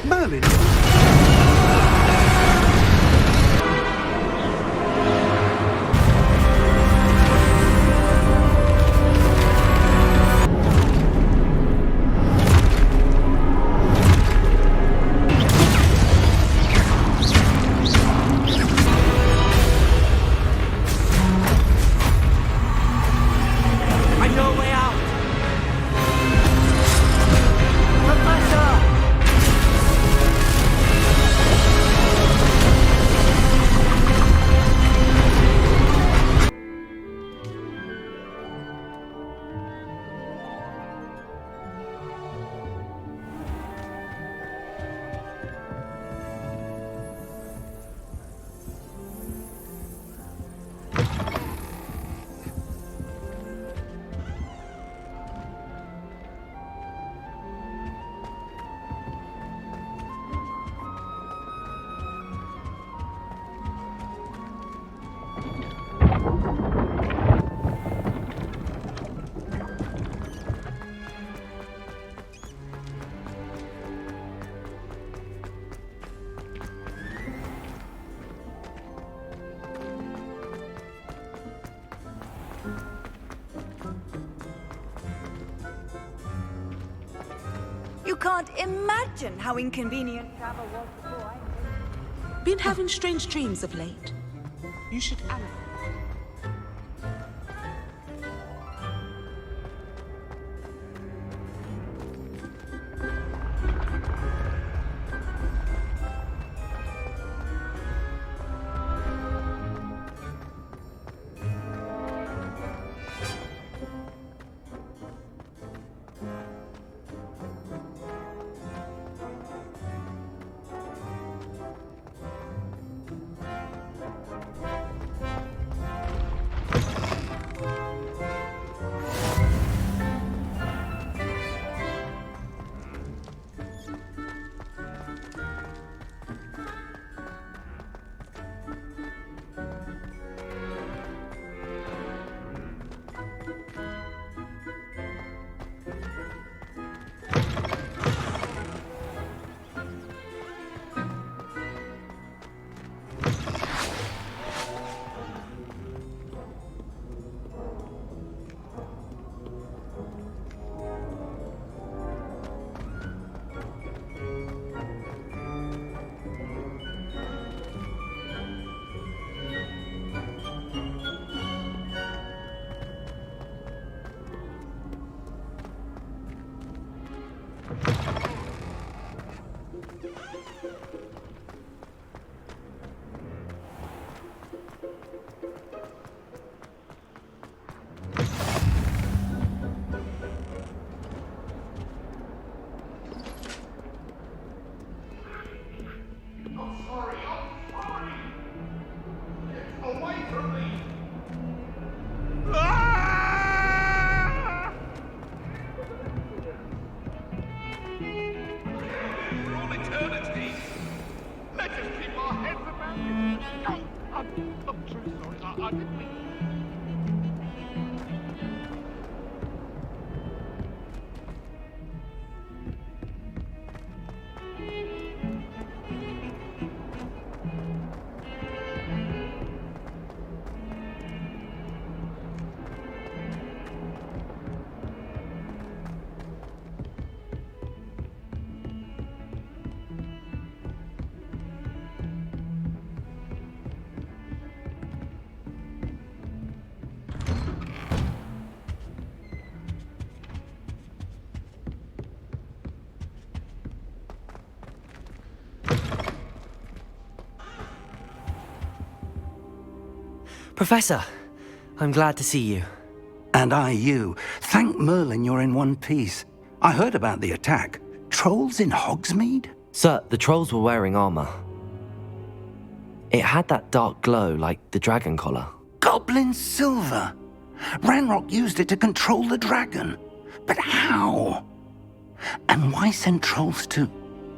Merlin! You can't imagine how inconvenient travel was before I... Been having strange dreams of late. You should analyze. Professor, I'm glad to see you. And I you. Thank Merlin you're in one piece. I heard about the attack. Trolls in Hogsmeade? Sir, the trolls were wearing armor. It had that dark glow like the dragon collar. Goblin silver! Ranrock used it to control the dragon. But how? And why send trolls to...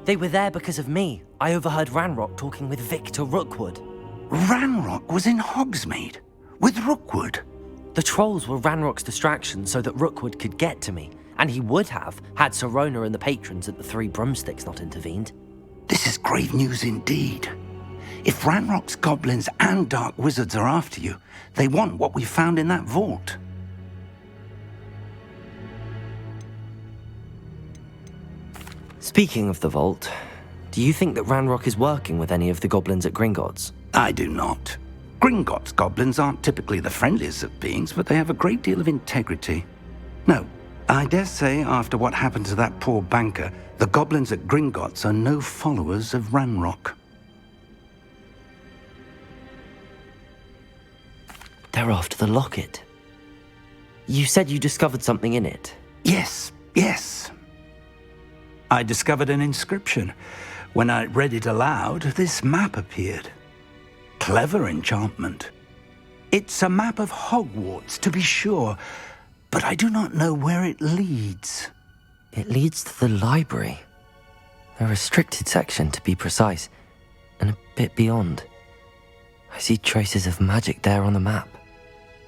They were there because of me. I overheard Ranrock talking with Victor Rookwood. Ranrock was in Hogsmeade? With Rookwood? The trolls were Ranrock's distraction so that Rookwood could get to me. And he would have, had Sirona and the patrons at the Three Broomsticks not intervened. This is grave news indeed. If Ranrock's goblins and dark wizards are after you, they want what we found in that vault. Speaking of the vault, do you think that Ranrock is working with any of the goblins at Gringotts? I do not. Gringotts goblins aren't typically the friendliest of beings, but they have a great deal of integrity. No, I dare say after what happened to that poor banker, the goblins at Gringotts are no followers of Ranrock. They're after the locket. You said you discovered something in it. Yes. I discovered an inscription. When I read it aloud, this map appeared. Clever enchantment. It's a map of Hogwarts, to be sure, but I do not know where it leads. It leads to the library. A restricted section, to be precise, and a bit beyond. I see traces of magic there on the map.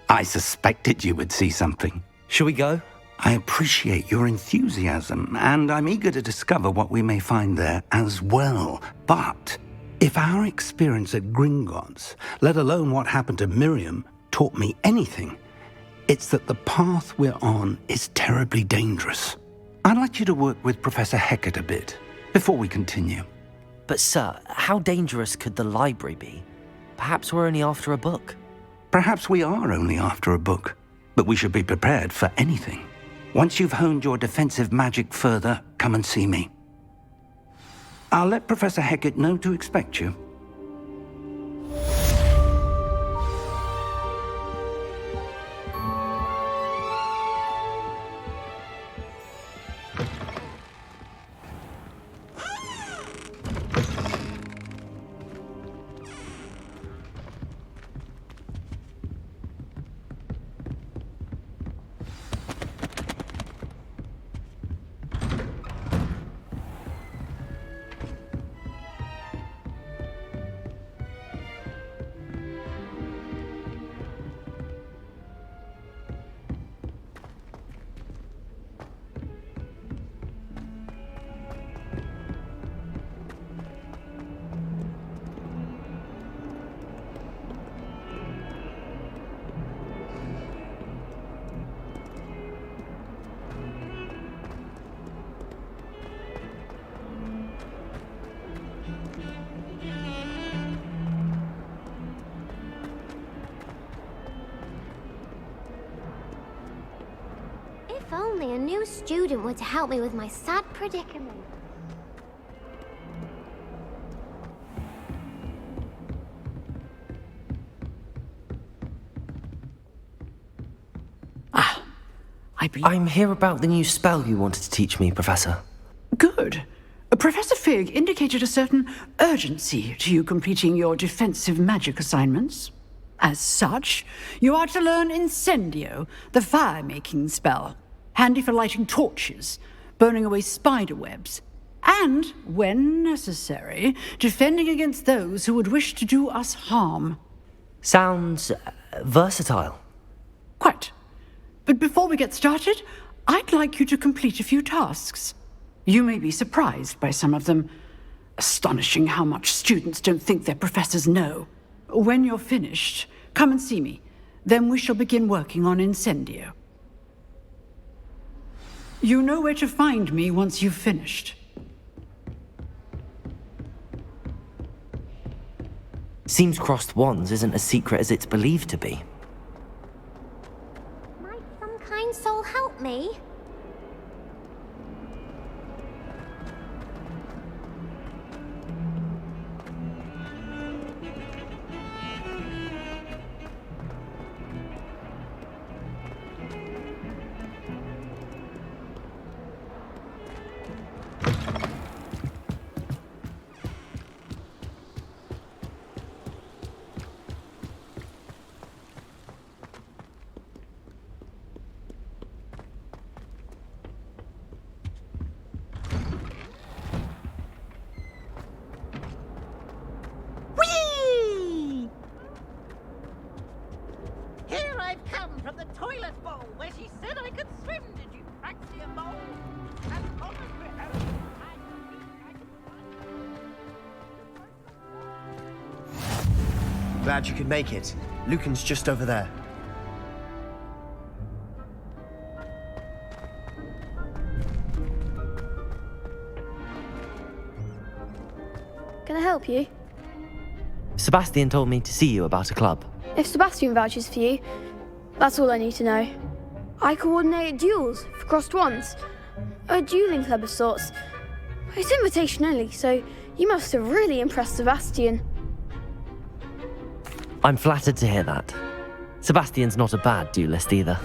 I suspected you would see something. Shall we go? I appreciate your enthusiasm, and I'm eager to discover what we may find there as well. But if our experience at Gringotts, let alone what happened to Miriam, taught me anything, it's that the path we're on is terribly dangerous. I'd like you to work with Professor Hecat a bit before we continue. But sir, how dangerous could the library be? Perhaps we're only after a book. Perhaps we are only after a book, but we should be prepared for anything. Once you've honed your defensive magic further, come and see me. I'll let Professor Hecat know to expect you. If only a new student were to help me with my sad predicament. I'm here about the new spell you wanted to teach me, Professor. Good. Professor Fig indicated a certain urgency to you completing your defensive magic assignments. As such, you are to learn Incendio, the fire-making spell, handy for lighting torches, burning away spider webs, and, when necessary, defending against those who would wish to do us harm. Sounds versatile. Quite. But before we get started, I'd like you to complete a few tasks. You may be surprised by some of them. Astonishing how much students don't think their professors know. When you're finished, come and see me. Then we shall begin working on Incendio. You know where to find me once you've finished. Seems crossed wands isn't as secret as it's believed to be. Might some kind soul help me? Glad you could make it. Lucan's just over there. Can I help you? Sebastian told me to see you about a club. If Sebastian vouches for you, that's all I need to know. I coordinate duels for crossed ones. A dueling club of sorts. It's invitation only, so you must have really impressed Sebastian. I'm flattered to hear that. Sebastian's not a bad duelist either.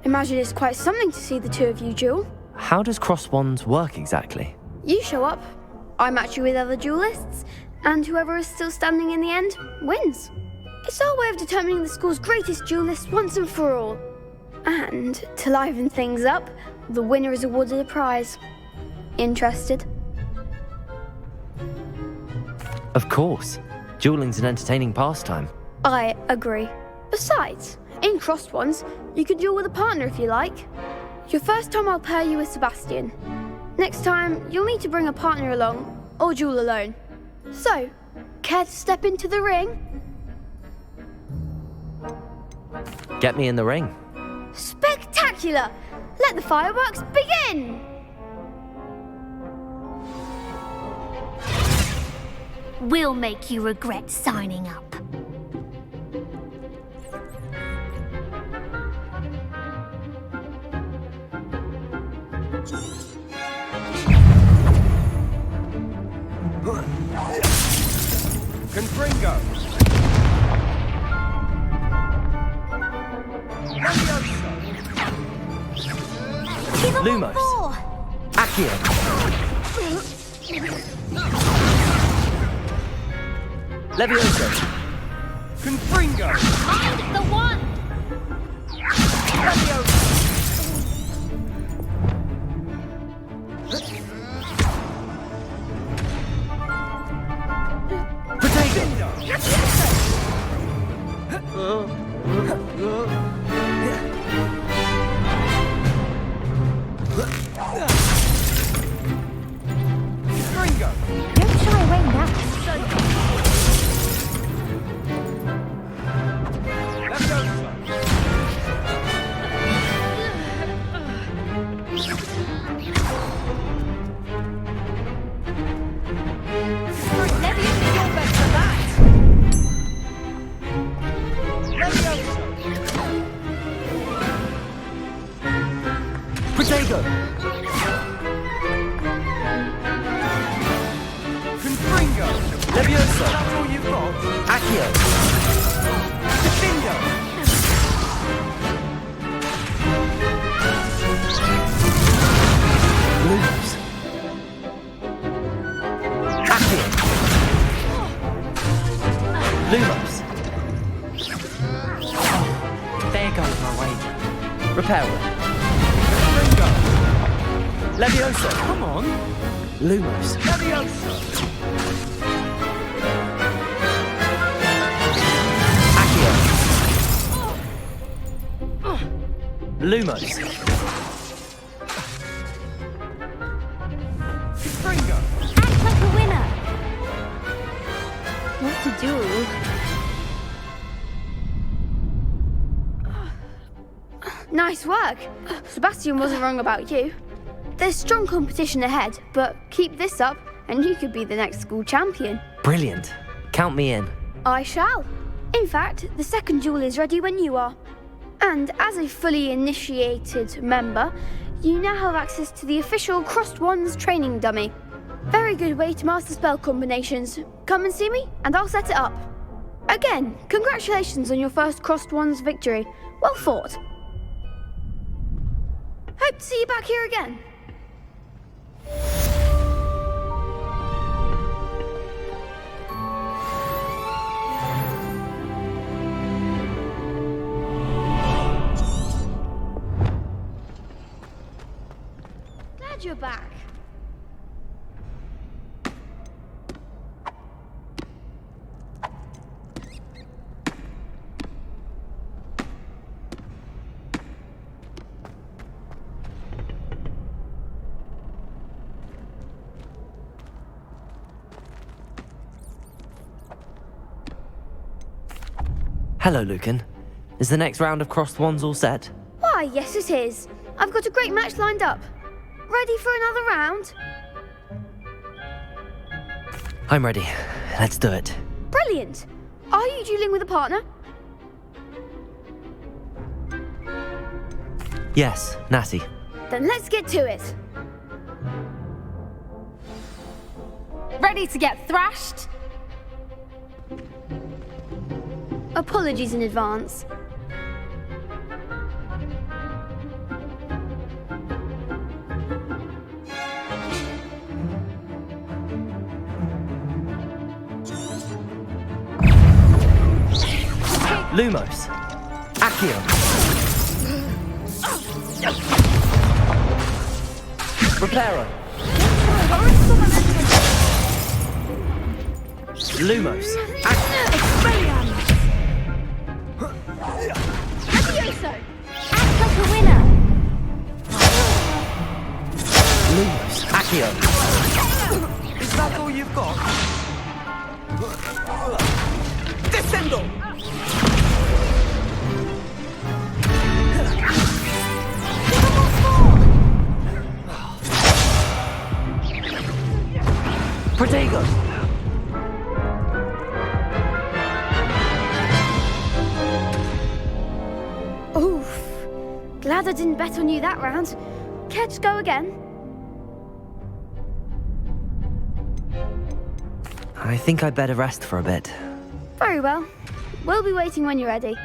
Imagine it's quite something to see the two of you duel. How does crossed wands work exactly? You show up, I match you with other duelists, and whoever is still standing in the end wins. It's our way of determining the school's greatest duelist once and for all. And to liven things up, the winner is awarded a prize. Interested? Of course. Dueling's an entertaining pastime. I agree. Besides, in crossed ones, you can duel with a partner if you like. Your first time I'll pair you with Sebastian. Next time, you'll need to bring a partner along, or duel alone. So, care to step into the ring? Get me in the ring. Spectacular! Let the fireworks begin! We'll make you regret signing up. Confringo! Lumos. Accio. Levioso. Confringo! The one! Levioso! Confringo! Don't shy away now. Protego. Confringo! Levioso. That's all you've got? Accio. Defendo! Lumos. Accio. Lumos. There goes my wager. Reparo. Confringo! Levioso. Come on! Lumos. Levioso! Accio. Lumos. Confringo! Act like a winner. What to do? Nice work. Sebastian wasn't wrong about you. There's strong competition ahead, but keep this up and you could be the next school champion. Brilliant. Count me in. I shall. In fact, the second duel is ready when you are. And as a fully initiated member, you now have access to the official Crossed Wands training dummy. Very good way to master spell combinations. Come and see me, and I'll set it up. Again, congratulations on your first Crossed Wands victory. Well fought. Hope to see you back here again. Glad you're back. Hello, Lucan. Is the next round of crossed wands all set? Why, yes it is. I've got a great match lined up. Ready for another round? I'm ready. Let's do it. Brilliant. Are you dueling with a partner? Yes, Natty. Then let's get to it. Ready to get thrashed? Apologies in advance. Lumos. Accio. Reparo. Lumos. Act like a winner. Lumos. Accio. Is that all you've got? Descendo! Protego. Oof. Glad I didn't bet on you that round. Care to go again? I think I'd better rest for a bit. Very well. We'll be waiting when you're ready.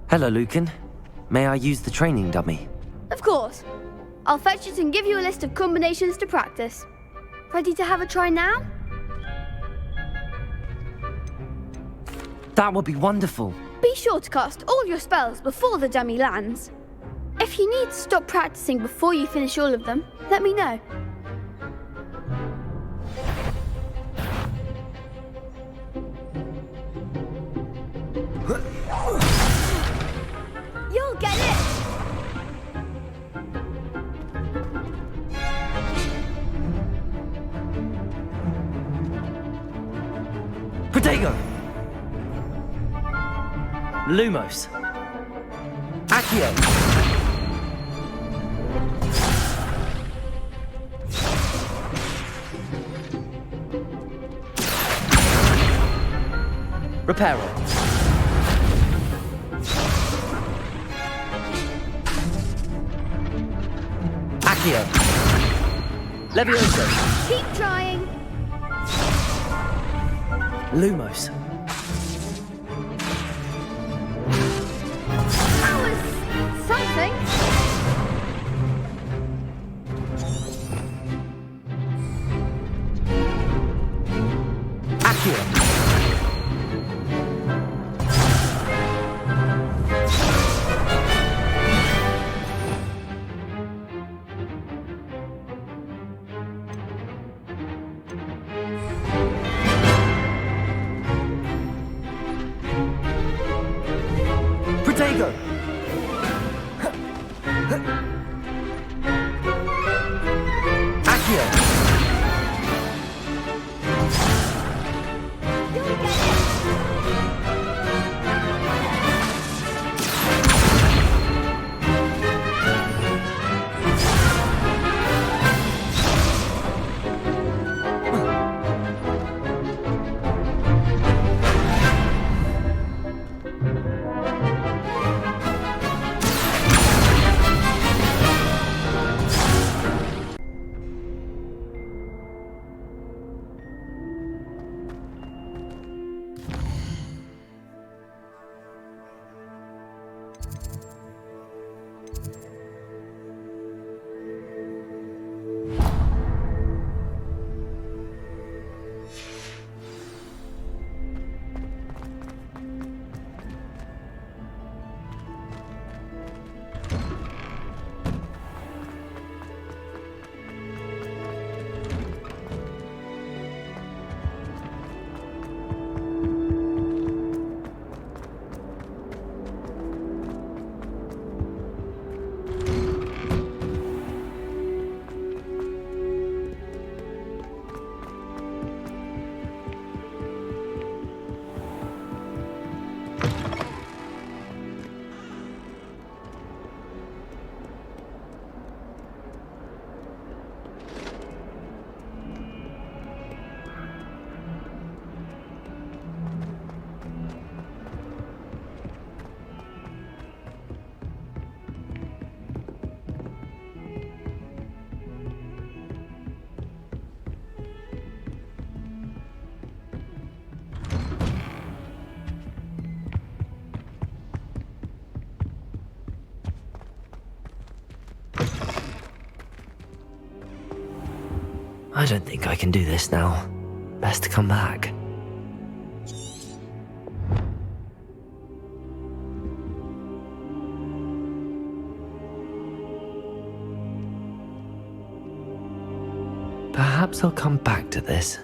Hello, Lucan. May I use the training dummy? Of course. I'll fetch it and give you a list of combinations to practice. Ready to have a try now? That would be wonderful. Be sure to cast all your spells before the dummy lands. If you need to stop practicing before you finish all of them, let me know. You'll get it! Protego. Lumos. Accio. Reparo. Accio. Levioso. Keep trying. Lumos. That was something. Accio. Protego. Accio. I don't think I can do this now. Best to come back. Perhaps I'll come back to this.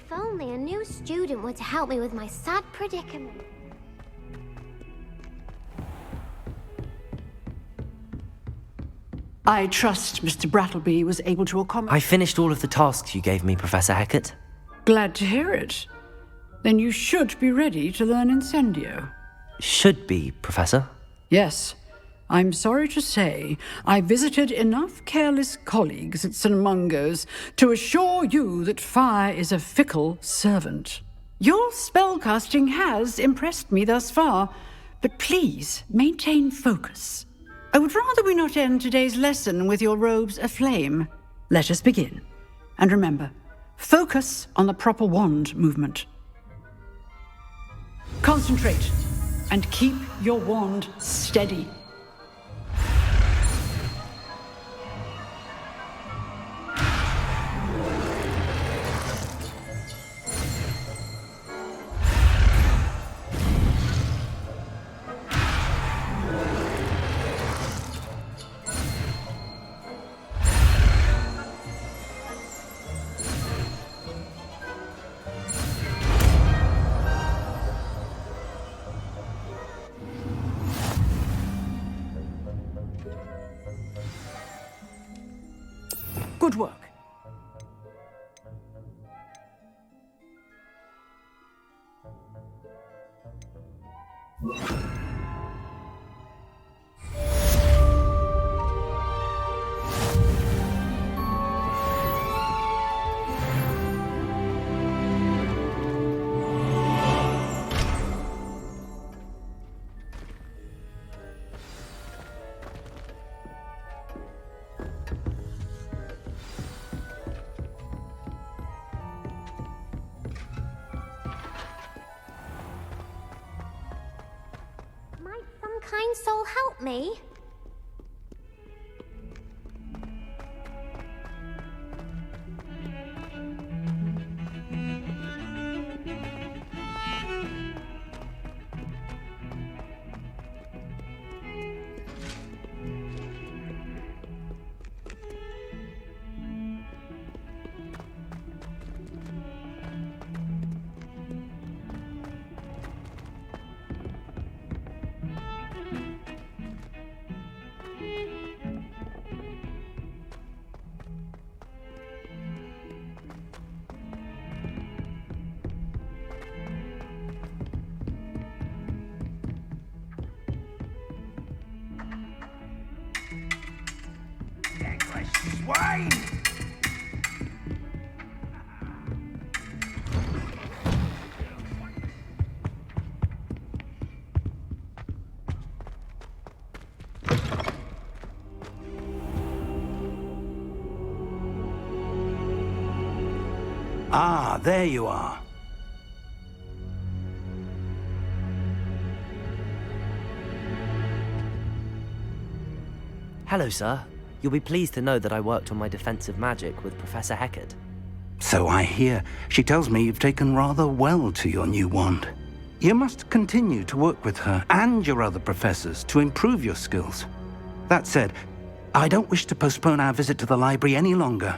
If only a new student were to help me with my sad predicament. I trust Mr. Brattleby was able to accommodate... I finished all of the tasks you gave me, Professor Hecat. Glad to hear it. Then you should be ready to learn Incendio. Should be, Professor. Yes. I'm sorry to say, I visited enough careless colleagues at St. Mungo's to assure you that fire is a fickle servant. Your spellcasting has impressed me thus far, but please maintain focus. I would rather we not end today's lesson with your robes aflame. Let us begin. And remember, focus on the proper wand movement. Concentrate, and keep your wand steady. Good work. Might some kind soul help me? Swine! Ah, there you are. Hello, sir. You'll be pleased to know that I worked on my defensive magic with Professor 𝐿𝐺. So I hear. She tells me you've taken rather well to your new wand. You must continue to work with her and your other professors to improve your skills. That said, I don't wish to postpone our visit to the library any longer.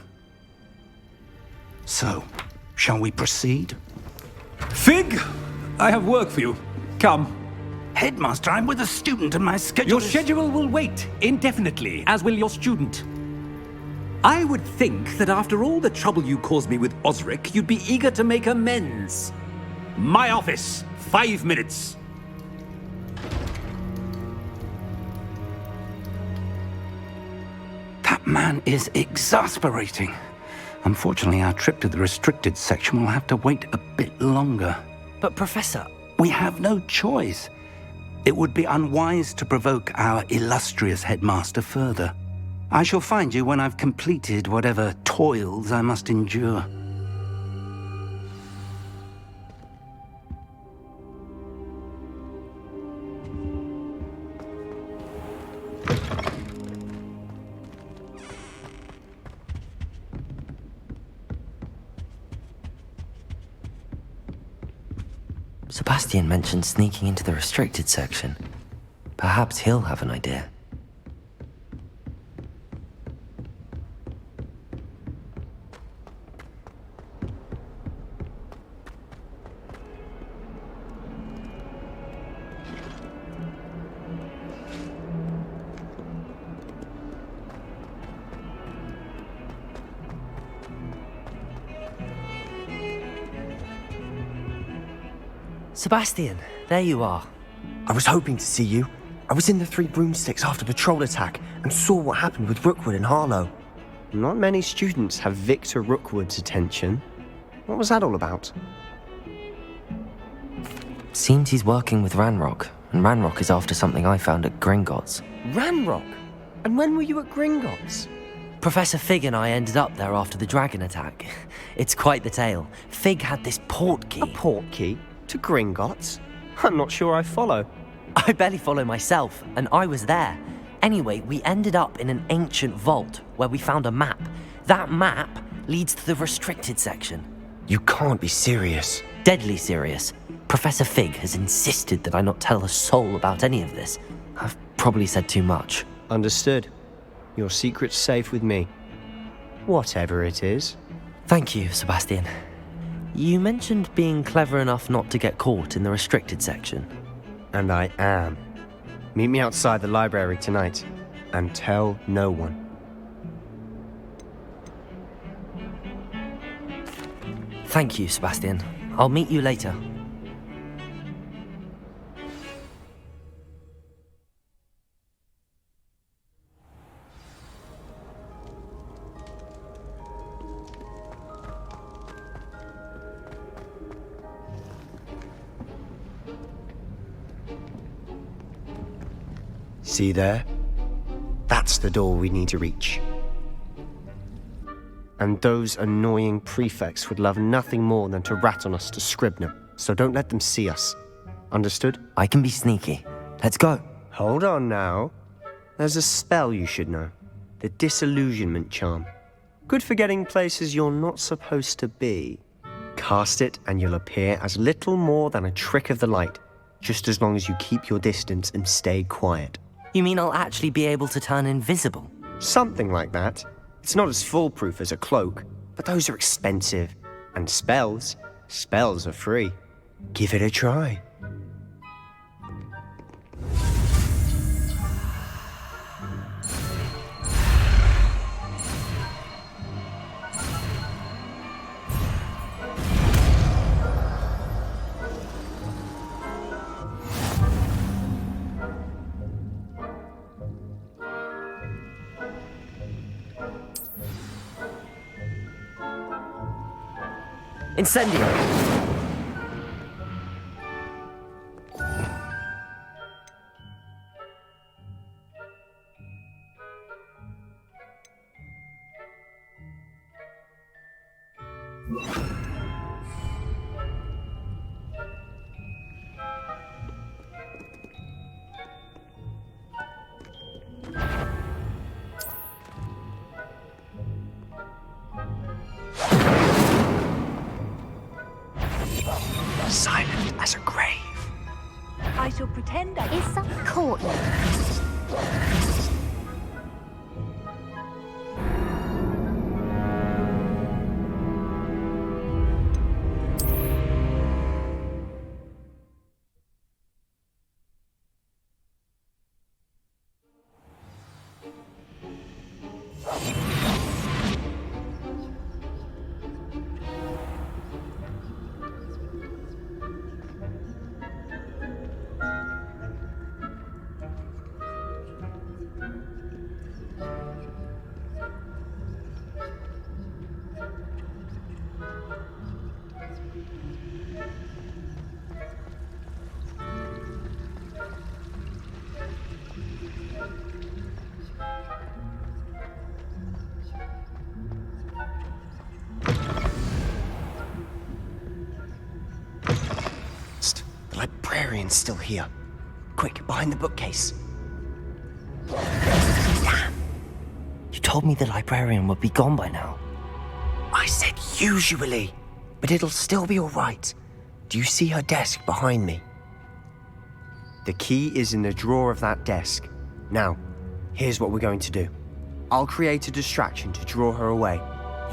So, shall we proceed? Fig! I have work for you. Come. Headmaster, I'm with a student and my schedule Your schedule will wait indefinitely, as will your student. I would think that after all the trouble you caused me with 𝐿𝐺, you'd be eager to make amends. My office, 5 minutes. That man is exasperating. Unfortunately, our trip to the restricted section will have to wait a bit longer. But Professor... We have no choice. It would be unwise to provoke our illustrious headmaster further. I shall find you when I've completed whatever toils I must endure. Sebastian mentioned sneaking into the restricted section. Perhaps he'll have an idea. Sebastian, there you are. I was hoping to see you. I was in the Three Broomsticks after patrol attack and saw what happened with Rookwood and Harlow. Not many students have Victor Rookwood's attention. What was that all about? Seems he's working with Ranrock, and Ranrock is after something I found at Gringotts. Ranrock? And when were you at Gringotts? Professor Fig and I ended up there after the dragon attack. It's quite the tale. Fig had this port key. A port key? To Gringotts? I'm not sure I follow. I barely follow myself, and I was there. Anyway, we ended up in an ancient vault where we found a map. That map leads to the restricted section. You can't be serious. Deadly serious. Professor Fig has insisted that I not tell a soul about any of this. I've probably said too much. Understood. Your secret's safe with me. Whatever it is. Thank you, Sebastian. You mentioned being clever enough not to get caught in the restricted section. And I am. Meet me outside the library tonight, and tell no one. Thank you, Sebastian. I'll meet you later. See there? That's the door we need to reach. And those annoying prefects would love nothing more than to rat on us to Scribner, so don't let them see us. Understood? I can be sneaky. Let's go. Hold on now. There's a spell you should know. The disillusionment charm. Good for getting places you're not supposed to be. Cast it and you'll appear as little more than a trick of the light, just as long as you keep your distance and stay quiet. You mean I'll actually be able to turn invisible? Something like that. It's not as foolproof as a cloak, but those are expensive. And spells are free. Give it a try. Incendio! Silent as a grave. I shall pretend I... Is some courtyard? The librarian's still here. Quick, behind the bookcase. Damn! You told me the librarian would be gone by now. I said usually, but it'll still be all right. Do you see her desk behind me? The key is in the drawer of that desk. Now, here's what we're going to do. I'll create a distraction to draw her away.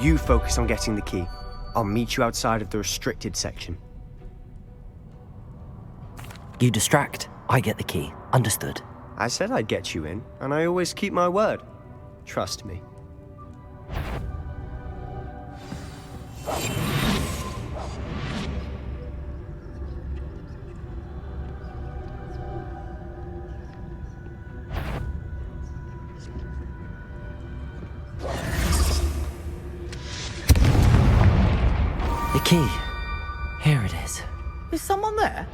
You focus on getting the key. I'll meet you outside of the restricted section. You distract, I get the key. Understood. I said I'd get you in, and I always keep my word. Trust me. The key. Here it is. Is someone there?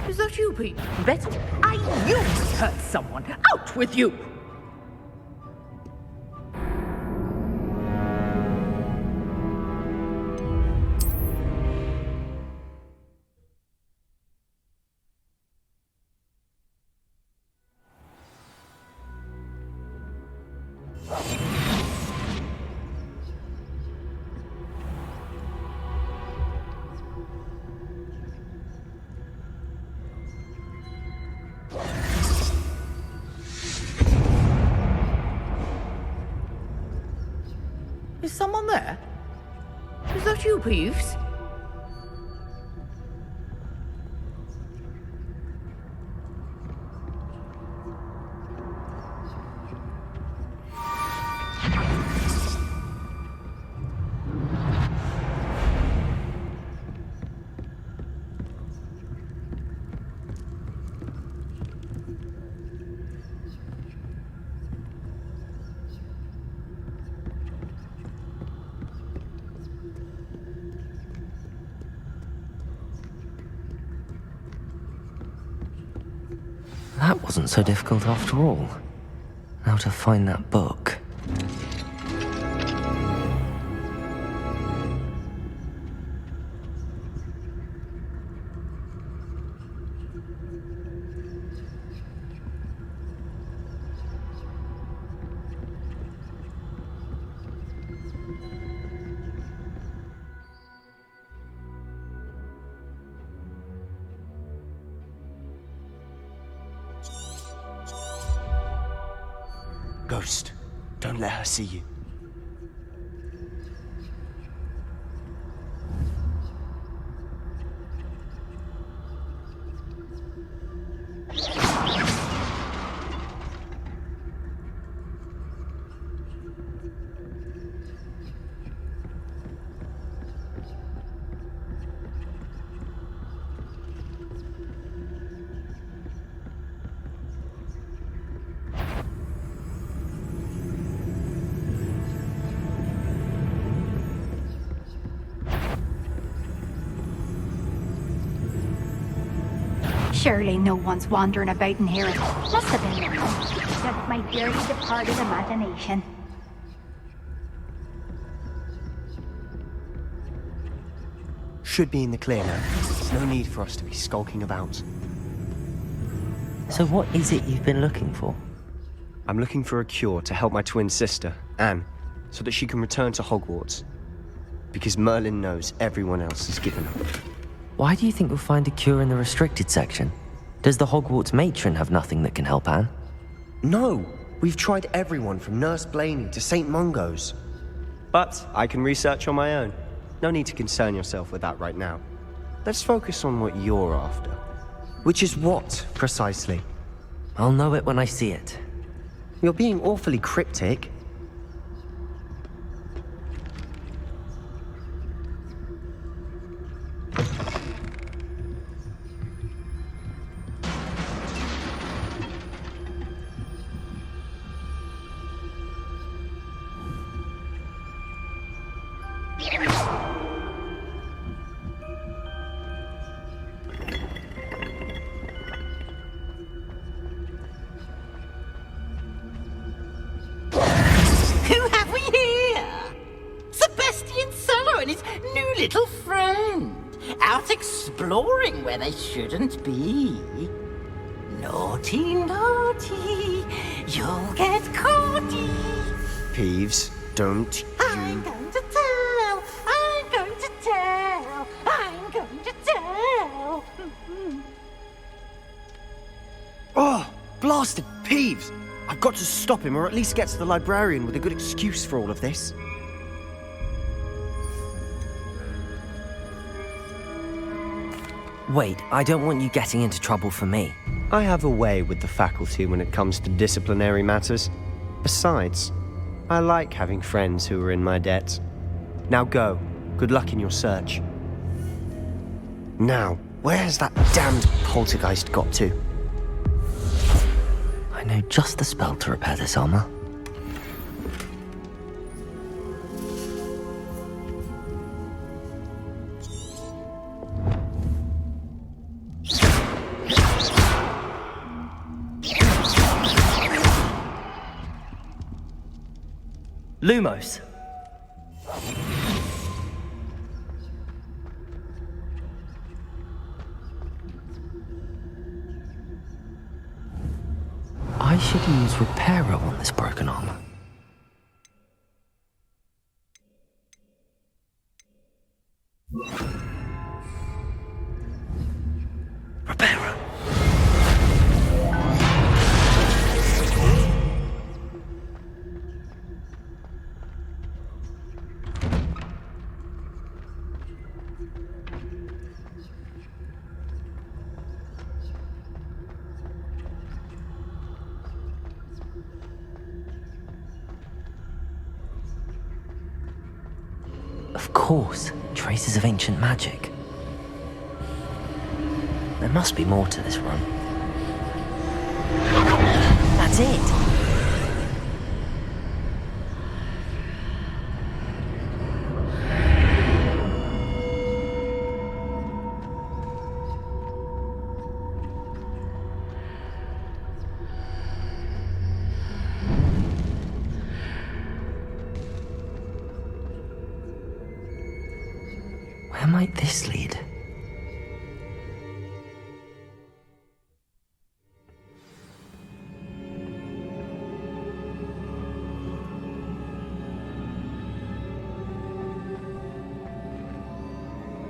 Is that you, Pete? Bet I knew it hurt someone. Out with you! Is someone there? Is that you, Peeves? That wasn't so difficult after all. Now to find that book. Ghost, don't let her see you. Surely no one's wandering about in here. Must have been just my dearly departed imagination. Should be in the clear now. There's no need for us to be skulking about. So what is it you've been looking for? I'm looking for a cure to help my twin sister, Anne, so that she can return to Hogwarts. Because Merlin knows everyone else has given up. Why do you think we'll find a cure in the restricted section? Does the Hogwarts matron have nothing that can help Anne? No! We've tried everyone from Nurse Blaney to St. Mungo's. But I can research on my own. No need to concern yourself with that right now. Let's focus on what you're after. Which is what, precisely? I'll know it when I see it. You're being awfully cryptic. Who have we here? Sebastian Cellar and his new little friend. Out exploring where they shouldn't be. Naughty, naughty. You'll get caughty. Peeves, don't I'm going to tell. I'm going to tell. I'm going to tell. Oh, blasted Peeves! I've got to stop him, or at least get to the librarian with a good excuse for all of this. Wait, I don't want you getting into trouble for me. I have a way with the faculty when it comes to disciplinary matters. Besides, I like having friends who are in my debt. Now go. Good luck in your search. Now, where has that damned poltergeist got to? I know just the spell to repair this armor. Lumos. I should use Reparo on this broken armor. Reparo. Of course, traces of ancient magic. There must be more to this run. That's it! might this lead?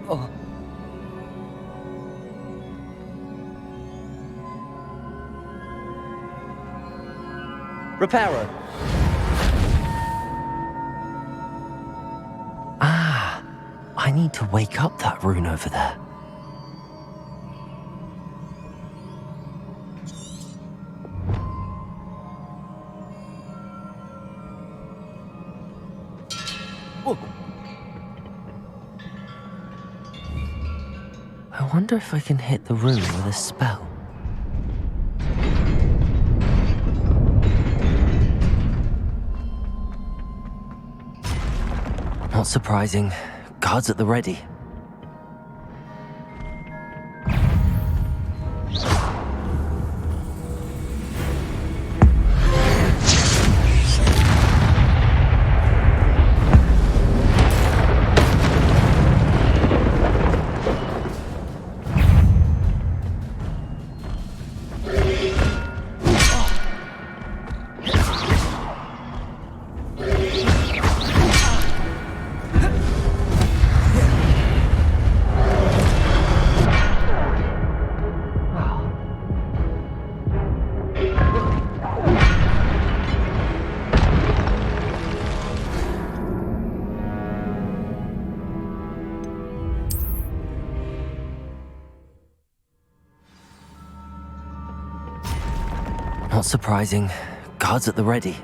Oh. Reparo. Ah, I need to wake up that rune over there. I wonder if I can hit the rune with a spell. Not surprising. Guards at the ready. Not surprising. Guards at the ready.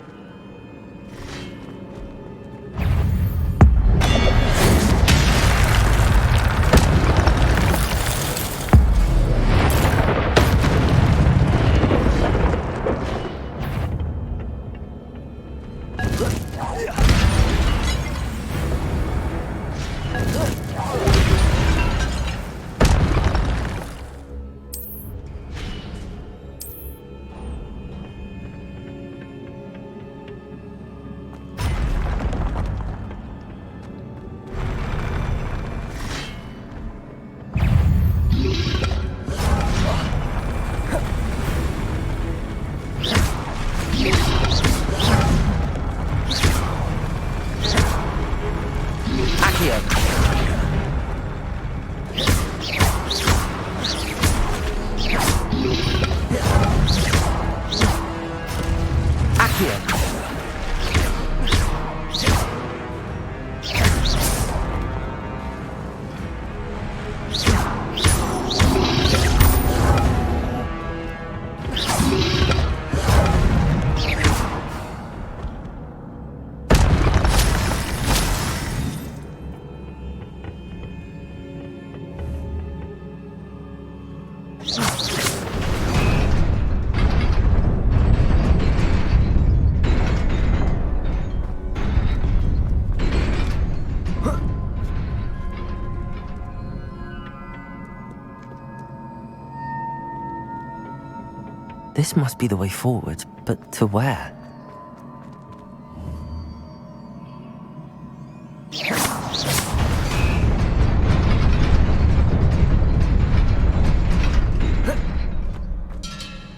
This must be the way forward, but to where?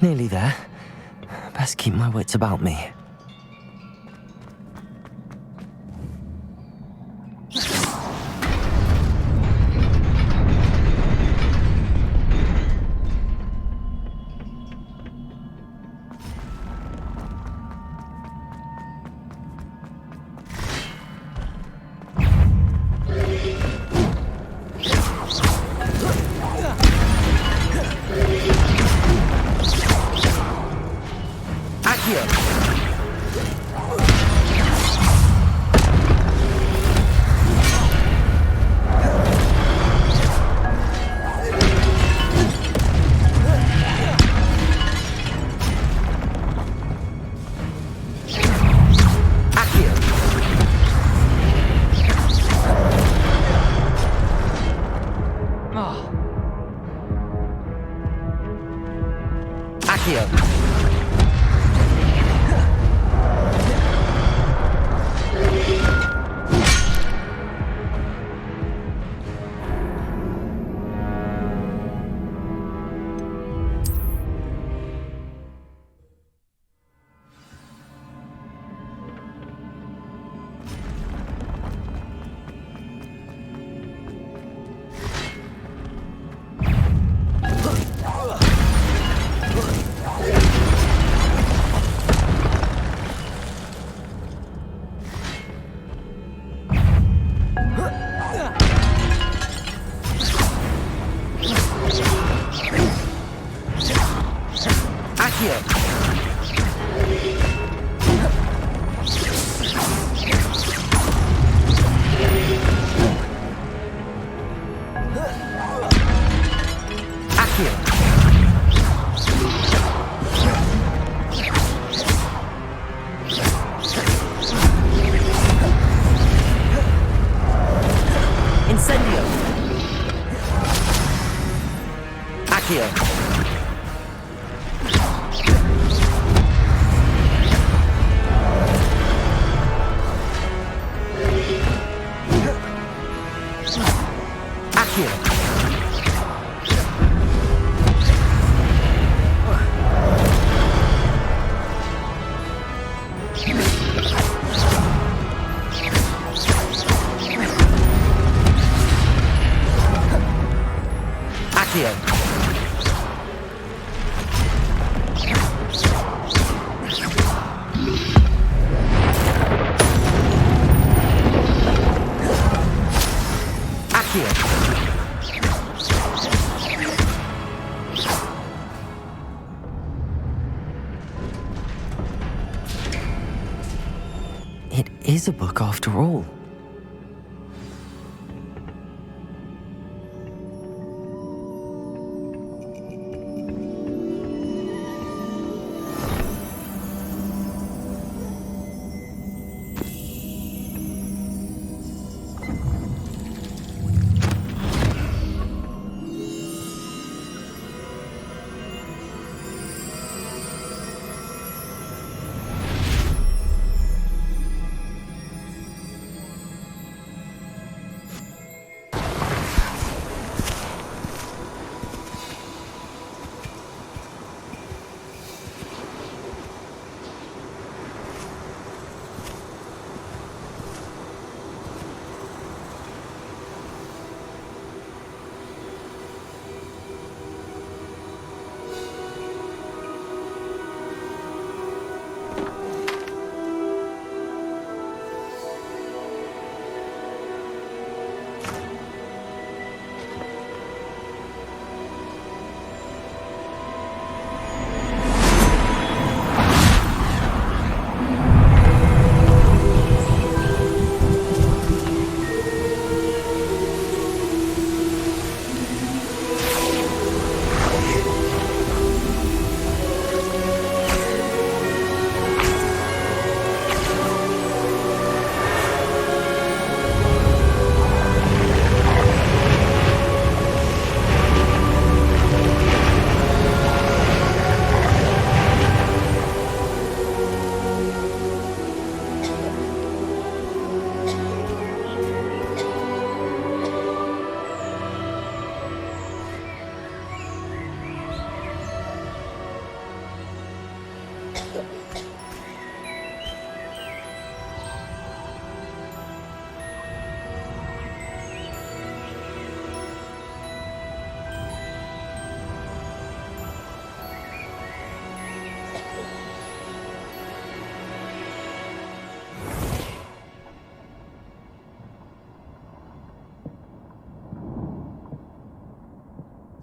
Nearly there. Best keep my wits about me. Accio. Incendio. Accio. Accio. Accio. It is a book after all.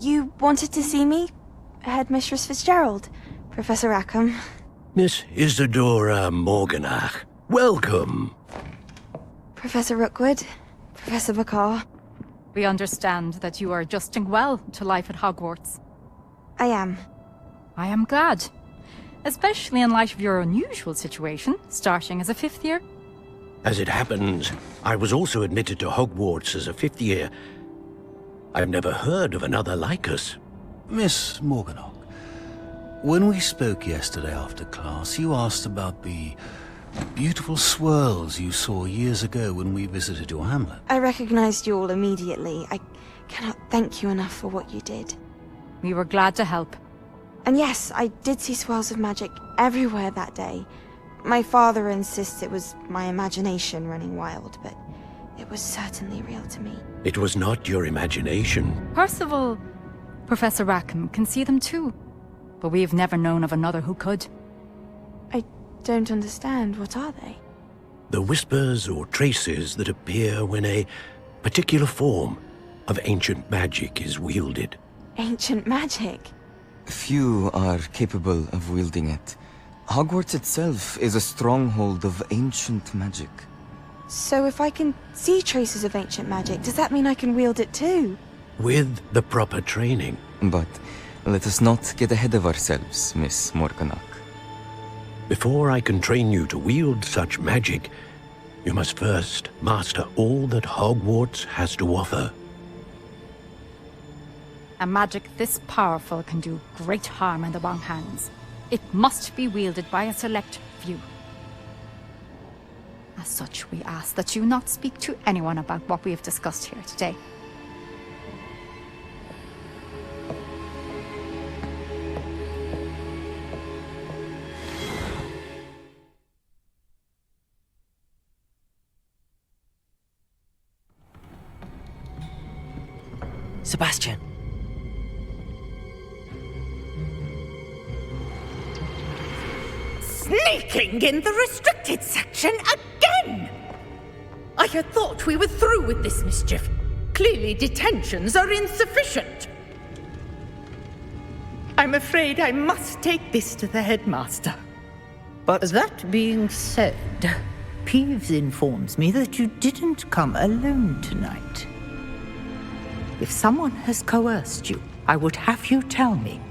You wanted to see me? Headmistress Fitzgerald, Professor Rackham. Miss Isadora 𝐄𝐦𝐚𝐢𝐥, welcome. Professor Rookwood, Professor Bakar. We understand that you are adjusting well to life at Hogwarts. I am. I am glad. Especially in light of your unusual situation, starting as a 5th year. As it happens, I was also admitted to Hogwarts as a 5th year. I've never heard of another like us. Miss 𝐄𝐤𝐚𝐢𝐥, when we spoke yesterday after class, you asked about the beautiful swirls you saw years ago when we visited your hamlet. I recognized you all immediately. I cannot thank you enough for what you did. We were glad to help. And yes, I did see swirls of magic everywhere that day. My father insists it was my imagination running wild, but it was certainly real to me. It was not your imagination. Percival, Professor Rackham can see them too. But we've never known of another who could. I don't understand. What are they? The whispers or traces that appear when a particular form of ancient magic is wielded. Ancient magic? Few are capable of wielding it. Hogwarts itself is a stronghold of ancient magic. So if I can see traces of ancient magic, does that mean I can wield it too? With the proper training. But let us not get ahead of ourselves, Miss 𝐿𝐴𝐺𝐸𝐺. Before I can train you to wield such magic, you must first master all that Hogwarts has to offer. A magic this powerful can do great harm in the wrong hands. It must be wielded by a select few. As such, we ask that you not speak to anyone about what we have discussed here today. Sebastian. Sneaking in the restricted section again! I had thought we were through with this mischief. Clearly detentions are insufficient. I'm afraid I must take this to the headmaster. But that being said, Peeves informs me that you didn't come alone tonight. If someone has coerced you, I would have you tell me.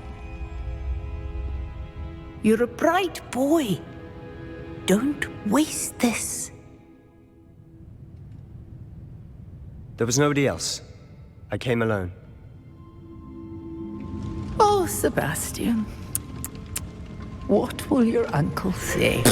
You're a bright boy. Don't waste this. There was nobody else. I came alone. Oh, Sebastian. What will your uncle say?